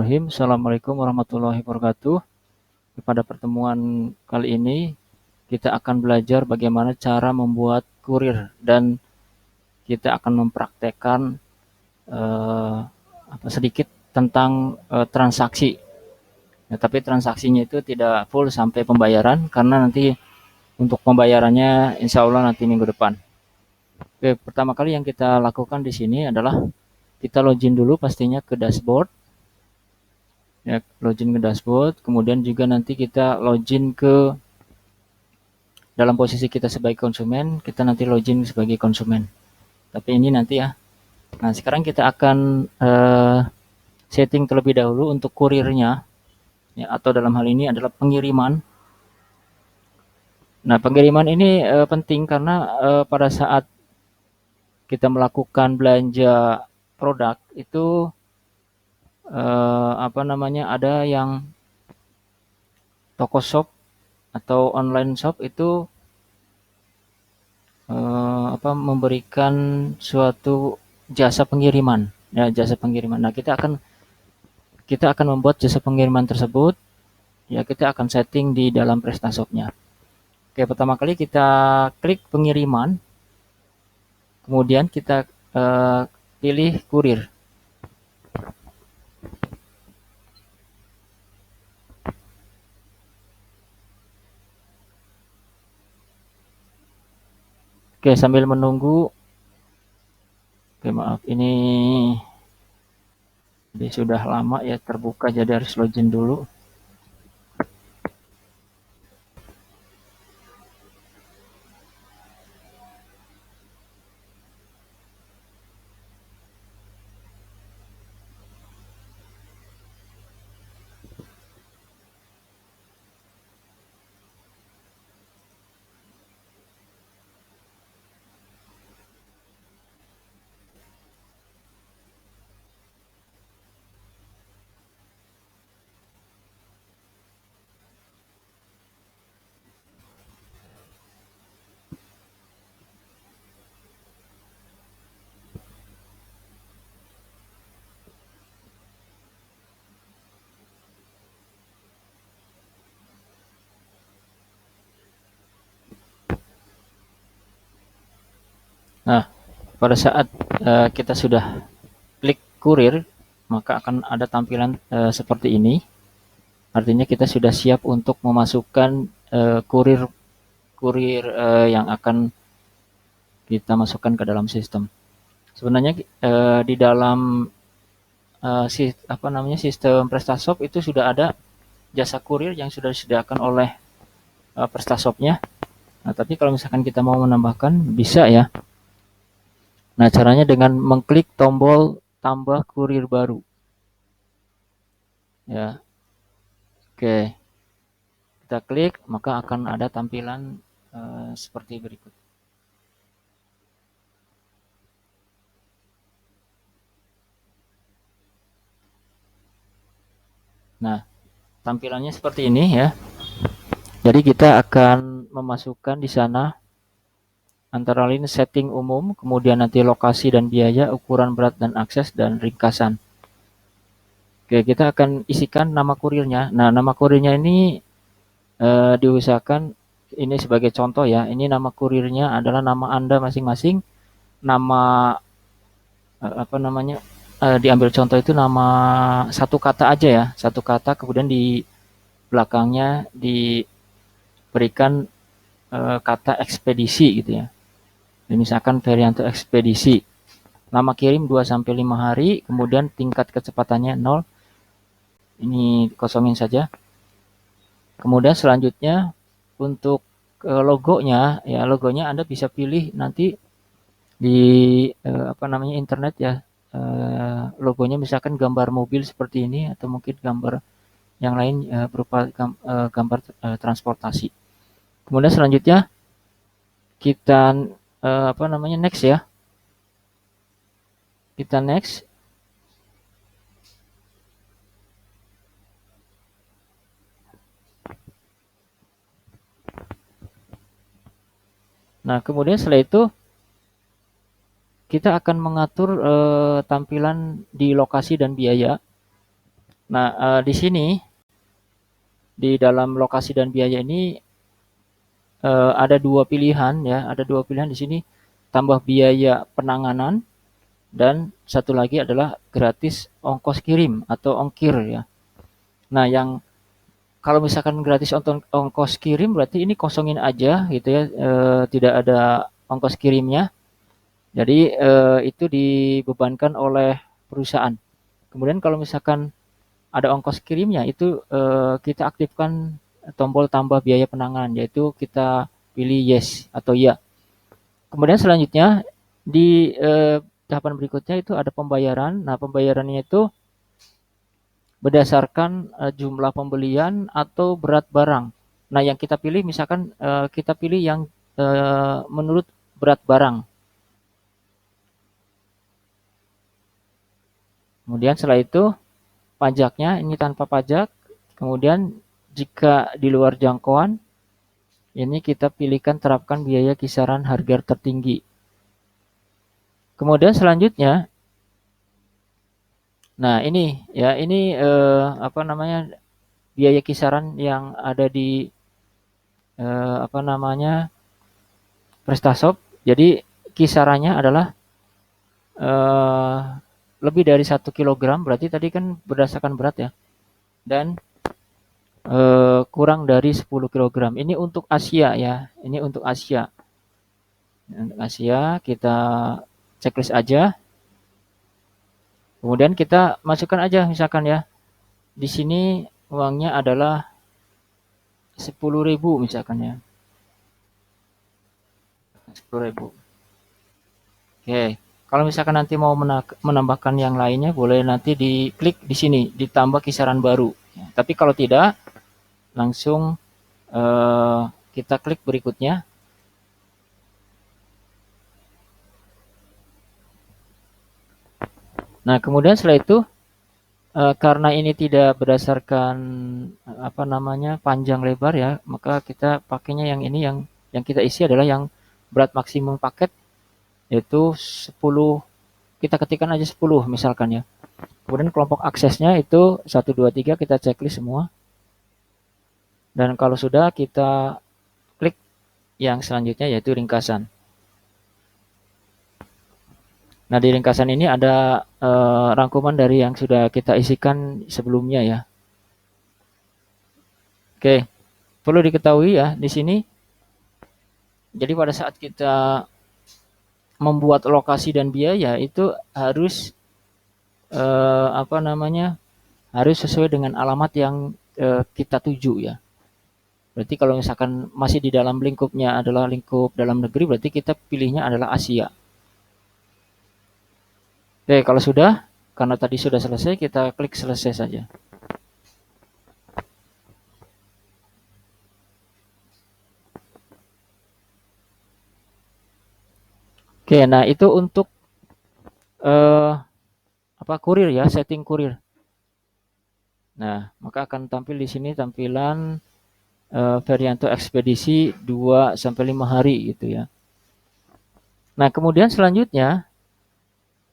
Bismillahirrahmanirrahim. Assalamualaikum warahmatullahi wabarakatuh. Pada pertemuan kali ini, kita akan belajar bagaimana cara membuat kurir dan kita akan mempraktekkan eh, sedikit tentang transaksi. Ya, tapi transaksinya itu tidak full sampai pembayaran karena nanti untuk pembayarannya insya Allah nanti minggu depan. Oke, pertama kali yang kita lakukan di sini adalah kita login dulu pastinya ke dashboard. Ya, login ke dashboard, kemudian juga nanti kita login ke dalam posisi kita sebagai konsumen, kita nanti login sebagai konsumen. Tapi ini nanti ya. Nah, sekarang kita akan setting terlebih dahulu untuk kurirnya, ya, atau dalam hal ini adalah pengiriman. Nah, pengiriman ini penting karena pada saat kita melakukan belanja produk itu ada yang toko shop atau online shop itu memberikan suatu jasa pengiriman, ya, jasa pengiriman. Nah, kita akan membuat jasa pengiriman tersebut, ya, kita akan setting di dalam PrestaShop-nya. Oke, pertama kali kita klik pengiriman, kemudian kita pilih kurir. Oke, sambil menunggu, oke, maaf, ini sudah lama ya terbuka, jadi harus login dulu. Nah, pada saat kita sudah klik kurir, maka akan ada tampilan seperti ini. Artinya kita sudah siap untuk memasukkan kurir kurir yang akan kita masukkan ke dalam sistem. Sebenarnya di dalam sistem PrestaShop itu sudah ada jasa kurir yang sudah disediakan oleh PrestaShop-nya. Nah, tapi kalau misalkan kita mau menambahkan bisa ya. Nah, caranya dengan mengklik tombol tambah kurir baru. Ya. Oke. Kita klik, maka akan ada tampilan seperti berikut. Nah, tampilannya seperti ini ya. Jadi kita akan memasukkan di sana antara lain setting umum, kemudian nanti lokasi dan biaya, ukuran berat dan akses, dan ringkasan. Oke, kita akan isikan nama kurirnya. Nah, nama kurirnya ini diusahakan ini sebagai contoh ya. Ini nama kurirnya adalah nama Anda masing-masing. Nama diambil contoh itu nama satu kata aja ya, satu kata, kemudian di belakangnya diberikan kata ekspedisi gitu ya. Misalkan Ferianto ekspedisi. Nama kirim 2-5 hari, kemudian tingkat kecepatannya 0. Ini kosongin saja. Kemudian selanjutnya untuk logonya, ya, logonya Anda bisa pilih nanti di internet ya. Logonya misalkan gambar mobil seperti ini atau mungkin gambar yang lain berupa gambar transportasi. Kemudian selanjutnya kita next ya. Kita next. Nah, kemudian setelah itu kita akan mengatur tampilan di lokasi dan biaya. Nah, di sini di dalam lokasi dan biaya ini ada dua pilihan ya, ada dua pilihan di sini, tambah biaya penanganan dan satu lagi adalah gratis ongkos kirim atau ongkir ya. Nah, yang kalau misalkan gratis ongkos kirim berarti ini kosongin aja gitu ya, tidak ada ongkos kirimnya. Jadi itu dibebankan oleh perusahaan. Kemudian kalau misalkan ada ongkos kirimnya itu kita aktifkan tombol tambah biaya penanganan, yaitu kita pilih yes atau ya. Kemudian selanjutnya di tahapan berikutnya itu ada pembayaran. Nah, pembayarannya itu berdasarkan jumlah pembelian atau berat barang. Nah, yang kita pilih misalkan kita pilih yang menurut berat barang. Kemudian setelah itu pajaknya ini tanpa pajak. Kemudian jika di luar jangkauan, ini kita pilihkan terapkan biaya kisaran harga tertinggi. Kemudian selanjutnya, nah ini ya ini apa namanya biaya kisaran yang ada di apa namanya PrestaShop. Jadi kisarannya adalah eh, lebih dari 1 kilogram. Berarti tadi kan berdasarkan berat ya. Dan kurang dari 10 kilogram. Ini untuk Asia ya. Ini untuk Asia. Untuk Asia kita checklist aja. Kemudian kita masukkan aja misalkan ya. Di sini uangnya adalah 10.000 misalkan ya. 10.000. Oke. Kalau misalkan nanti mau menambahkan yang lainnya boleh nanti diklik di sini ditambah kisaran baru. Ya, tapi kalau tidak langsung eh, kita klik berikutnya. Nah, kemudian setelah itu karena ini tidak berdasarkan apa namanya panjang lebar ya, maka kita pakainya yang ini yang kita isi adalah yang berat maksimum paket yaitu 10, kita ketikkan aja 10 misalkan ya. Kemudian kelompok aksesnya itu 1, 2, 3 kita checklist semua. Dan kalau sudah kita klik yang selanjutnya yaitu ringkasan. Nah, di ringkasan ini ada rangkuman dari yang sudah kita isikan sebelumnya ya. Oke, perlu diketahui ya di sini. Jadi pada saat kita membuat lokasi dan biaya itu harus apa namanya harus sesuai dengan alamat yang kita tuju ya. Berarti kalau misalkan masih di dalam lingkupnya adalah lingkup dalam negeri, berarti kita pilihnya adalah Asia. Oke, kalau sudah, karena tadi sudah selesai, kita klik selesai saja. Oke, nah itu untuk eh, apa kurir ya, setting kurir. Nah, maka akan tampil di sini tampilan Verianto ekspedisi 2 sampai 5 hari gitu ya. Nah, kemudian selanjutnya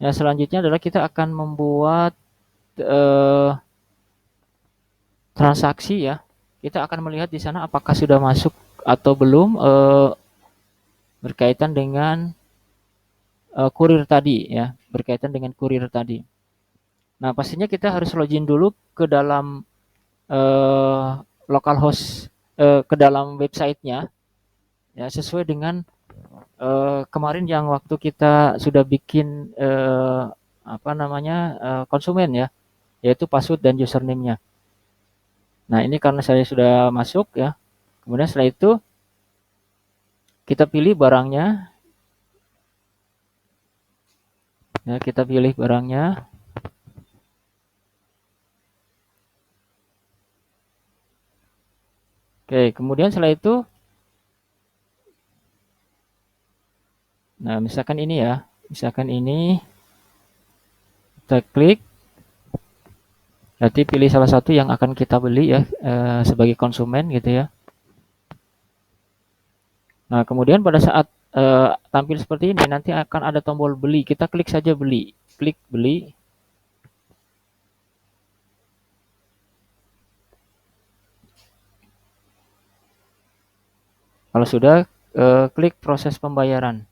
ya selanjutnya adalah kita akan membuat eh, transaksi ya. Kita akan melihat di sana apakah sudah masuk atau belum berkaitan dengan kurir tadi ya, berkaitan dengan kurir tadi. Nah, pastinya kita harus login dulu ke dalam eh, localhost ke dalam websitenya ya sesuai dengan kemarin yang waktu kita sudah bikin apa namanya konsumen ya, yaitu password dan username-nya. Nah, ini karena saya sudah masuk ya. Kemudian setelah itu kita pilih barangnya. Ya, kita pilih barangnya. Oke, kemudian setelah itu nah, misalkan ini ya. Misalkan ini kita klik, berarti pilih salah satu yang akan kita beli ya sebagai konsumen gitu ya. Nah, kemudian pada saat tampil seperti ini nanti akan ada tombol beli. Kita klik saja beli. Klik beli. Kalau sudah, klik proses pembayaran.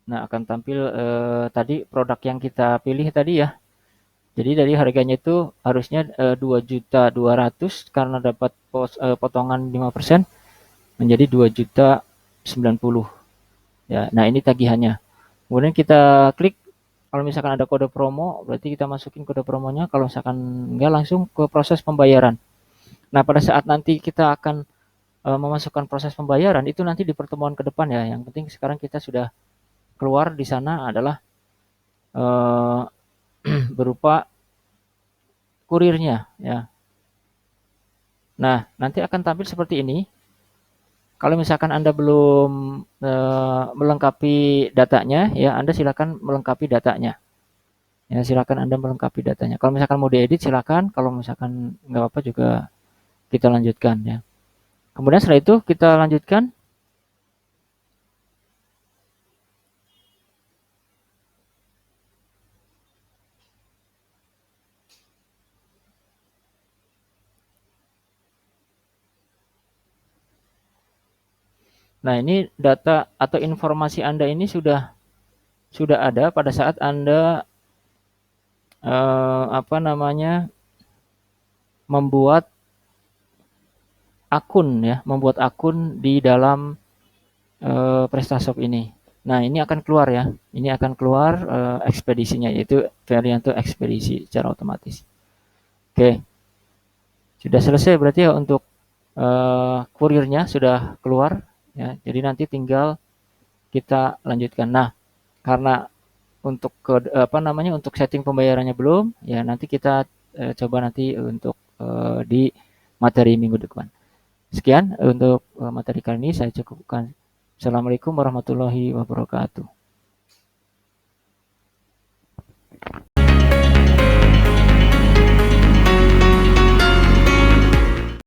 Nah, akan tampil tadi produk yang kita pilih tadi ya. Jadi dari harganya itu harusnya 2.200.000 karena dapat potongan 5% menjadi 2.090.000 ya. Nah, ini tagihannya. Kemudian kita klik kalau misalkan ada kode promo, berarti kita masukin kode promonya. Kalau misalkan enggak, langsung ke proses pembayaran. Nah, pada saat nanti kita akan memasukkan proses pembayaran itu nanti di pertemuan ke depan ya. Yang penting sekarang kita sudah keluar di sana adalah eh, berupa kurirnya ya. Nah, nanti akan tampil seperti ini. Kalau misalkan Anda belum melengkapi datanya ya, Anda silakan melengkapi datanya. Ya, silakan Anda melengkapi datanya. Kalau misalkan mau diedit silakan, kalau misalkan nggak apa-apa juga kita lanjutkan ya. Kemudian setelah itu kita lanjutkan. Nah, ini data atau informasi Anda ini sudah ada pada saat Anda apa namanya membuat akun ya, membuat akun di dalam PrestaShop ini. Nah, ini akan keluar ya. Ini akan keluar ekspedisinya yaitu Varianto ekspedisi secara otomatis. Oke, sudah selesai berarti ya untuk kurirnya sudah keluar ya. Jadi nanti tinggal kita lanjutkan. Nah, karena untuk apa namanya untuk setting pembayarannya belum, ya nanti kita coba nanti untuk di materi minggu depan. Sekian untuk materi kali ini saya cukupkan. Assalamualaikum warahmatullahi wabarakatuh.